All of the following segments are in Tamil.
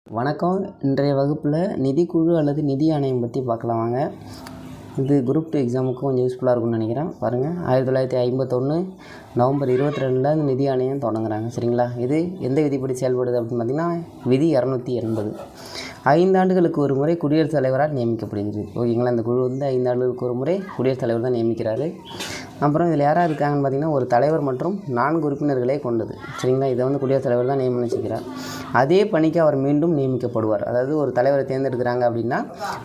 வணக்கம். இன்றைய வகுப்பில் நிதிக்குழு அல்லது நிதி ஆணையம் பற்றி பார்க்கலாம் வாங்க. இது குரூப் 2 எக்ஸாமுக்கும் கொஞ்சம் யூஸ்ஃபுல்லாக இருக்கும்னு நினைக்கிறேன். பாருங்கள், 1951 நவம்பர் 22 இந்த நிதி ஆணையம் தொடங்குறாங்க. சரிங்களா? இது எந்த விதிப்படி செயல்படுது அப்படின்னு பார்த்திங்கன்னா விதி 280. 5 ஆண்டுகளுக்கு ஒரு முறை குடியரசுத் தலைவரால் நியமிக்கப்படுகிறது. ஓகேங்களா? இந்த குழு 5 ஆண்டுகளுக்கு ஒரு முறை குடியரசுத் தலைவர் தான் நியமிக்கிறாரு. அப்புறம் இதில் யாராக இருக்காங்கன்னு பார்த்திங்கன்னா ஒரு தலைவர் மற்றும் 4 உறுப்பினர்களே கொண்டது. சரிங்களா? இதை குடியரசுத் தலைவர் தான் நியமிக்கிறார். அதே பணிக்கு அவர் மீண்டும் நியமிக்கப்படுவார். அதாவது ஒரு தலைவரை தேர்ந்தெடுக்கிறாங்க அப்படின்னா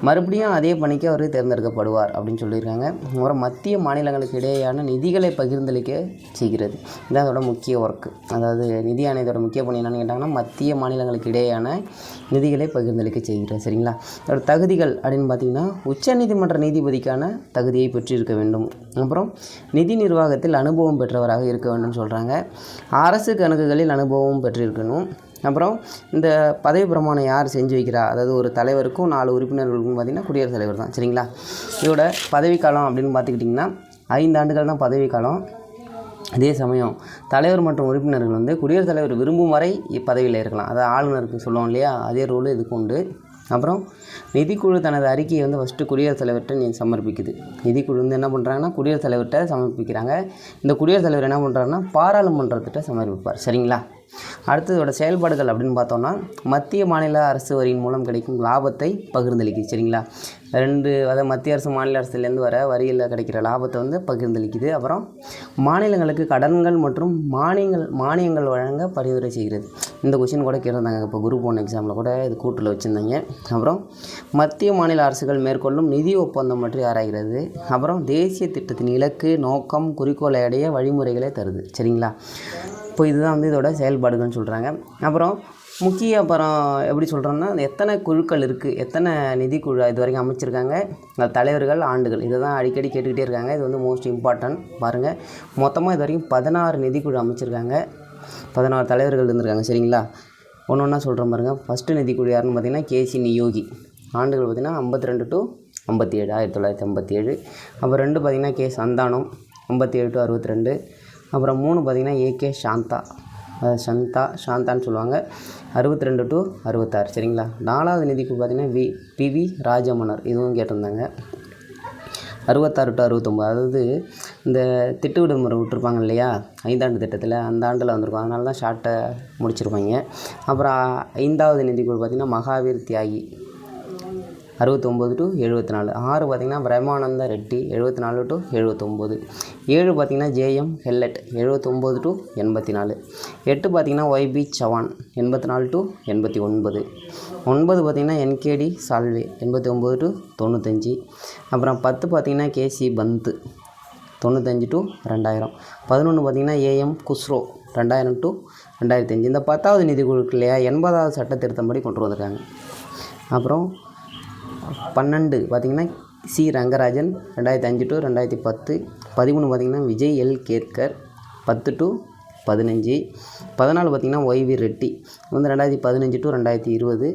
மறுபடியும் அதே பணிக்கு அவர் தேர்ந்தெடுக்கப்படுவார் அப்படின்னு சொல்லியிருக்காங்க. அப்புறம் மத்திய மாநிலங்களுக்கு இடையேயான நிதிகளை பகிர்ந்தளிக்க செய்கிறது. இதான் அதோட முக்கிய ஒர்க்கு. அதாவது நிதி ஆணையத்தோட முக்கிய பணி என்னென்னு கேட்டாங்கன்னா மத்திய மாநிலங்களுக்கு இடையேயான நிதிகளை பகிர்ந்தளிக்க செய்கிறது. சரிங்களா? அதோட தகுதிகள் அப்படின்னு பார்த்திங்கன்னா உச்சநீதிமன்ற நீதிபதிக்கான தகுதியை பெற்றிருக்க வேண்டும். அப்புறம் நிதி நிர்வாகத்தில் அனுபவம் பெற்றவராக இருக்க வேண்டும்னு சொல்கிறாங்க. அரசு கணக்குகளில் அனுபவம் பெற்றிருக்கணும். அப்புறம் இந்த பதவி பிரமாணம் யார் செஞ்சு வைக்கிறா, அதாவது ஒரு தலைவருக்கும் 4 உறுப்பினர்களுக்கும் பார்த்திங்கன்னா குடியரசுத் தலைவர் தான். சரிங்களா? இதோட பதவிக்காலம் அப்படின்னு பார்த்துக்கிட்டிங்கன்னா 5 ஆண்டுகள் தான் பதவிக்காலம். அதே சமயம் தலைவர் மற்றும் உறுப்பினர்கள் குடியரசுத் தலைவர் விரும்பும் வரை இப்பதவியில் இருக்கலாம். அதாவது ஆளுநருக்கு சொல்லுவோம் இல்லையா, அதே ரூலு இதுக்கு உண்டு. அப்புறம் நிதிக்குழு தனது அறிக்கையை ஃபஸ்ட்டு குடியரசுத் தலைவர்கிட்ட சமர்ப்பிக்குது. நிதிக்குழு என்ன பண்ணுறாங்கன்னா குடியரசுத் தலைவர்கிட்ட சமர்ப்பிக்கிறாங்க. இந்த குடியரசுத் தலைவர் என்ன பண்ணுறாருன்னா பாராளுமன்றத்திட்ட சமர்ப்பிப்பார். சரிங்களா? அடுத்ததோட செயல்பாடுகள் அப்படின்னு பார்த்தோன்னா மத்திய மாநில அரசு வரியின் மூலம் கிடைக்கும் லாபத்தை பகிர்ந்தளிக்குது. சரிங்களா? அதாவது மத்திய அரசு மாநில அரசுலேருந்து வர வரியில் கிடைக்கிற லாபத்தை பகிர்ந்தளிக்குது. அப்புறம் மாநிலங்களுக்கு கடன்கள் மற்றும் மானியங்கள் வழங்க பரிந்துரை செய்கிறது. இந்த கொஷின் கூட கேட்டிருந்தாங்க. இப்போ குரூப் 1 எக்ஸாமில் கூட இது கூட்டில் வச்சுருந்தாங்க. அப்புறம் மத்திய மாநில அரசுகள் மேற்கொள்ளும் நிதி ஒப்பந்தம் பற்றி ஆராய்கிறது. அப்புறம் தேசிய திட்டத்தின் இலக்கு, நோக்கம், குறிக்கோளை அடைய வழிமுறைகளை தருது. சரிங்களா? இப்போ இதுதான் இதோட செயல்பாடுகள்னு சொல்கிறாங்க. அப்புறம் எப்படி சொல்கிறோன்னா எத்தனை குழுக்கள் இருக்குது, எத்தனை நிதிக்குழு இது வரைக்கும் அமைச்சிருக்காங்க, தலைவர்கள், ஆண்டுகள், இதை தான் அடிக்கடி கேட்டுக்கிட்டே இருக்காங்க. இது மோஸ்ட் இம்பார்ட்டன்ட். பாருங்கள், மொத்தமாக இது வரைக்கும் 16 நிதிக்குழு அமைச்சிருக்காங்க. 16 தலைவர்கள் இருந்திருக்காங்க. சரிங்களா? ஒன்று ஒன்றா சொல்கிறேன் பாருங்கள். ஃபஸ்ட்டு நிதிக்குழு யாருன்னு பார்த்திங்கன்னா கேசி நியோகி. ஆண்டுகள் பார்த்திங்கன்னா 52 to 57, 1957. அப்புறம் 2 பார்த்திங்கன்னா கே சந்தானம், 57 to 62. அப்புறம் 3 பார்த்திங்கன்னா ஏகே சாந்தான்னு சொல்லுவாங்க, 62 to 66. சரிங்களா? 4வது நிதிக்குழு பார்த்திங்கன்னா பிவி ராஜமன்னர், இதுவும் கேட்டிருந்தாங்க, 66 to 69. அதாவது இந்த திட்டு விடுமுறை விட்டுருப்பாங்க இல்லையா 5ஆண்டு திட்டத்தில், அந்த ஆண்டில் வந்திருக்கும். அதனால தான் ஷார்ட்டை முடிச்சிருப்பாங்க. அப்புறம் 5வது நிதிக்குழு பார்த்திங்கன்னா மகாவீர் தியாகி, 69 to 74. 6 பார்த்திங்கன்னா பிரம்மானந்த ரெட்டி, 74 to 79. 7 பார்த்திங்கன்னா ஜேஎம் ஹெல்லட், 79 to 84. 8 பார்த்திங்கன்னா ஒய்பி சவான், 84 to 89. 9 பார்த்திங்கன்னா என்கேடி சால்வே, 89 to 95. அப்புறம் 10 பார்த்திங்கன்னா கேசி பந்த், 95 to 2000. 11 பார்த்திங்கன்னா ஏஎம் குஸ்ரோ, 2000 to 2005. இந்த 10வது நிதிக்குழுக்கு இல்லையா 80வது சட்ட திருத்தம்படி கொண்டு வந்திருக்காங்க. அப்புறம் 12 பார்த்திங்கன்னா சி ரங்கராஜன், 2005 to 2010. 13 பார்த்திங்கன்னா விஜய் எல் கேத்கர், 10 to 15. 14 பார்த்திங்கன்னா ஒய்வி ரெட்டி, 2015 to 2020.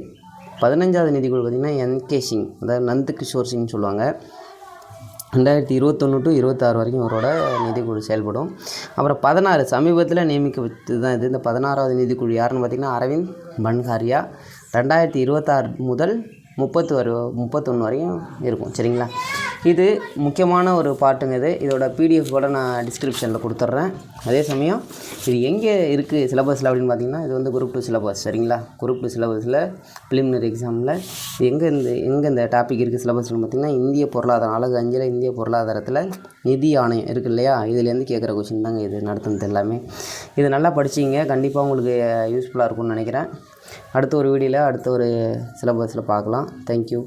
15வது நிதிக்குழு பார்த்திங்கன்னா என்கே சிங், அதாவது நந்த் கிஷோர் சிங் சொல்லுவாங்க, 2021 to 26 வரைக்கும் இவரோட நிதிக்குழு செயல்படும். அப்புறம் 16 சமீபத்தில் நியமிக்கப்பட்டது தான் இது. இந்த 16வது நிதிக்குழு யாருன்னு பார்த்திங்கன்னா அரவிந்த் பன்காரியா, 2026 முதல் 31 வரையும் இருக்கும். சரிங்களா? இது முக்கியமான ஒரு பாட்டுங்க. இதோட பிடிஎஃப் கூட நான் டிஸ்கிரிப்ஷனில் கொடுத்துட்றேன். அதே சமயம் இது எங்கே இருக்குது சிலபஸில் அப்படின்னு பார்த்திங்கன்னா இது குரூப் 2 சிலபஸ். சரிங்களா? குரூப் 2 சிலபஸில் ப்ரிலிமினரி எக்ஸாமில் எங்கே இந்த டாபிக் இருக்குது சிலபஸ்னு பார்த்திங்கன்னா இந்திய பொருளாதாரம் அலகு 5ல் இந்திய பொருளாதாரத்தில் நிதி ஆணையம் இருக்குது இல்லையா, இதுலேருந்து கேட்குற கொஷின் தாங்க இது நடத்துனது எல்லாமே. இது நல்லா படிச்சிங்க, கண்டிப்பாக உங்களுக்கு யூஸ்ஃபுல்லாக இருக்கும்னு நினைக்கிறேன். அடுத்த ஒரு வீடியோவில் அடுத்த ஒரு சிலபஸில் பார்க்கலாம். தேங்க்யூ.